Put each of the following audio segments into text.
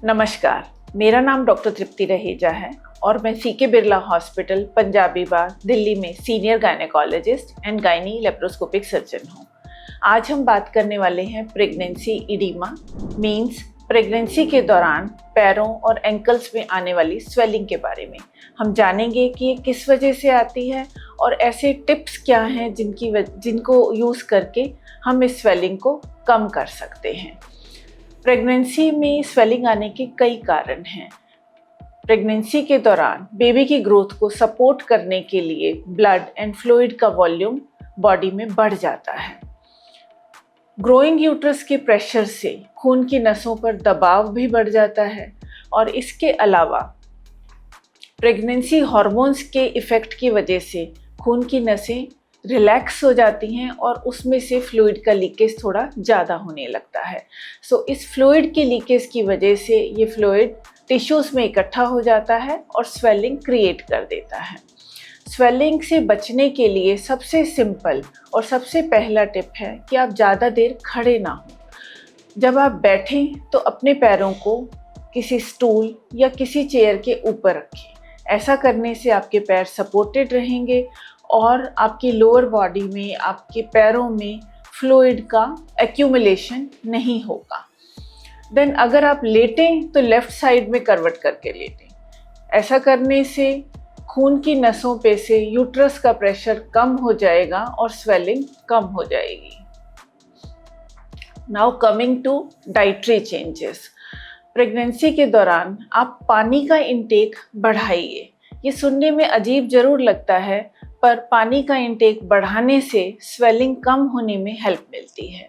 नमस्कार, मेरा नाम डॉक्टर तृप्ति रहेजा है और मैं सीके बिरला हॉस्पिटल पंजाबी बाग दिल्ली में senior gynaecologist and gynae laparoscopic surgeon हूँ। आज हम बात करने वाले हैं प्रेगनेंसी इडीमा मीन्स प्रेगनेंसी के दौरान पैरों और एंकल्स में आने वाली स्वेलिंग के बारे में। हम जानेंगे कि ये किस वजह से आती है और ऐसे टिप्स क्या हैं जिनको यूज़ करके हम इस स्वेलिंग को कम कर सकते हैं। प्रेगनेंसी में स्वेलिंग आने के कई कारण हैं। प्रेगनेंसी के दौरान बेबी की ग्रोथ को सपोर्ट करने के लिए ब्लड एंड फ्लूइड का वॉल्यूम बॉडी में बढ़ जाता है। ग्रोइंग यूट्रस के प्रेशर से खून की नसों पर दबाव भी बढ़ जाता है और इसके अलावा प्रेगनेंसी हार्मोन्स के इफ़ेक्ट की वजह से खून की नसें रिलैक्स हो जाती हैं और उसमें से फ्लूइड का लीकेज थोड़ा ज़्यादा होने लगता है। इस फ्लूइड के लीकेज की वजह से ये फ्लूइड टिश्यूज़ में इकट्ठा हो जाता है और स्वेलिंग क्रिएट कर देता है। स्वेलिंग से बचने के लिए सबसे सिंपल और सबसे पहला टिप है कि आप ज़्यादा देर खड़े ना हों। जब आप बैठें तो अपने पैरों को किसी स्टूल या किसी चेयर के ऊपर रखें। ऐसा करने से आपके पैर सपोर्टेड रहेंगे और आपकी लोअर बॉडी में, आपके पैरों में फ्लूइड का एक्यूमुलेशन नहीं होगा। देन अगर आप लेटें तो लेफ़्ट साइड में करवट करके लेटें। ऐसा करने से खून की नसों पे से यूट्रस का प्रेशर कम हो जाएगा और स्वेलिंग कम हो जाएगी। Now coming to dietary changes. Pregnancy के दौरान आप पानी का इंटेक बढ़ाइए। ये सुनने में अजीब ज़रूर लगता है, पर पानी का इंटेक बढ़ाने से स्वेलिंग कम होने में हेल्प मिलती है।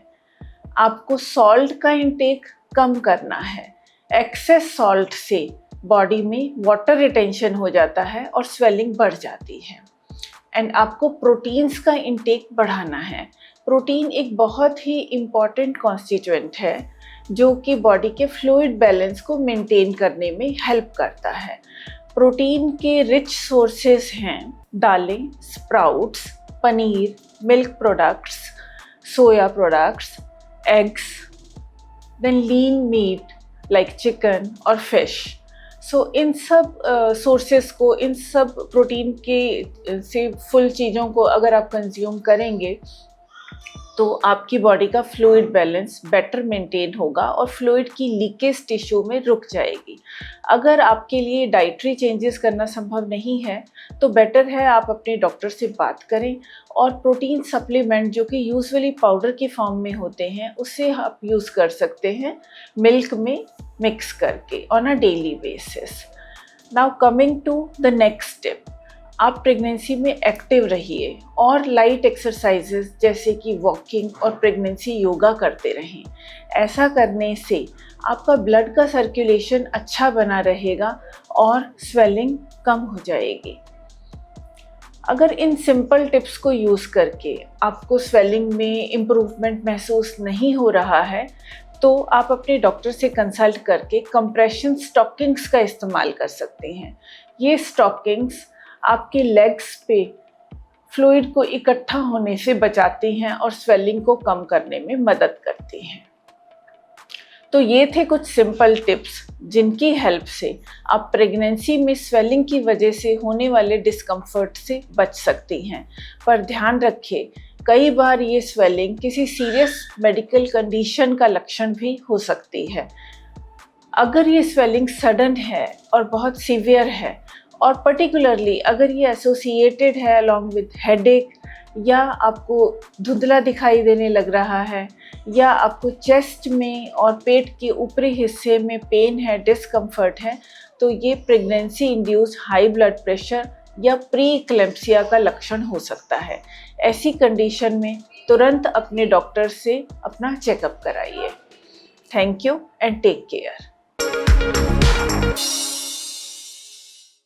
आपको सॉल्ट का इंटेक कम करना है। एक्सेस सॉल्ट से बॉडी में वाटर रिटेंशन हो जाता है और स्वेलिंग बढ़ जाती है। एंड आपको प्रोटीन्स का इंटेक बढ़ाना है। प्रोटीन एक बहुत ही इम्पॉर्टेंट कॉन्स्टिट्यूएंट है जो कि बॉडी के फ्लूइड बैलेंस को मेंटेन करने में हेल्प करता है। प्रोटीन के रिच सोर्सेस हैं दालें, sprouts, paneer, milk products, soya products, eggs, then lean meat like chicken और फिश। इन सब सोर्सेस को, इन सब प्रोटीन के से फुल चीज़ों को अगर आप कंज्यूम करेंगे तो आपकी बॉडी का फ्लूइड बैलेंस बेटर मेंटेन होगा और फ्लूइड की लीकेज टिश्यू में रुक जाएगी। अगर आपके लिए डाइटरी चेंजेस करना संभव नहीं है तो बेटर है आप अपने डॉक्टर से बात करें और प्रोटीन सप्लीमेंट जो कि यूजुअली पाउडर की फॉर्म में होते हैं उससे आप यूज़ कर सकते हैं मिल्क में मिक्स करके on a daily basis. Now coming to the next step. आप प्रेगनेंसी में एक्टिव रहिए और लाइट एक्सरसाइजेस जैसे कि वॉकिंग और प्रेगनेंसी योगा करते रहें। ऐसा करने से आपका ब्लड का सर्कुलेशन अच्छा बना रहेगा और स्वेलिंग कम हो जाएगी। अगर इन सिंपल टिप्स को यूज़ करके आपको स्वेलिंग में इम्प्रूवमेंट महसूस नहीं हो रहा है तो आप अपने डॉक्टर से कंसल्ट करके कंप्रेशन स्टॉकिंग्स का इस्तेमाल कर सकते हैं। ये स्टॉकिंग्स आपके लेग्स पे फ्लूइड को इकट्ठा होने से बचाती हैं और स्वेलिंग को कम करने में मदद करती हैं। तो ये थे कुछ सिंपल टिप्स जिनकी हेल्प से आप प्रेगनेंसी में स्वेलिंग की वजह से होने वाले डिस्कम्फर्ट से बच सकती हैं। पर ध्यान रखिए, कई बार ये स्वेलिंग किसी सीरियस मेडिकल कंडीशन का लक्षण भी हो सकती है। अगर ये स्वेलिंग सडन है और बहुत सीवियर है और पर्टिकुलरली अगर ये एसोसिएटेड है अलॉन्ग विद हेडेक या आपको धुंधला दिखाई देने लग रहा है या आपको चेस्ट में और पेट के ऊपरी हिस्से में पेन है, डिस्कम्फर्ट है, तो ये pregnancy induced high blood pressure या प्री इक्लेम्प्सिया का लक्षण हो सकता है। ऐसी कंडीशन में तुरंत अपने डॉक्टर से अपना चेकअप कराइए। Thank you and take care.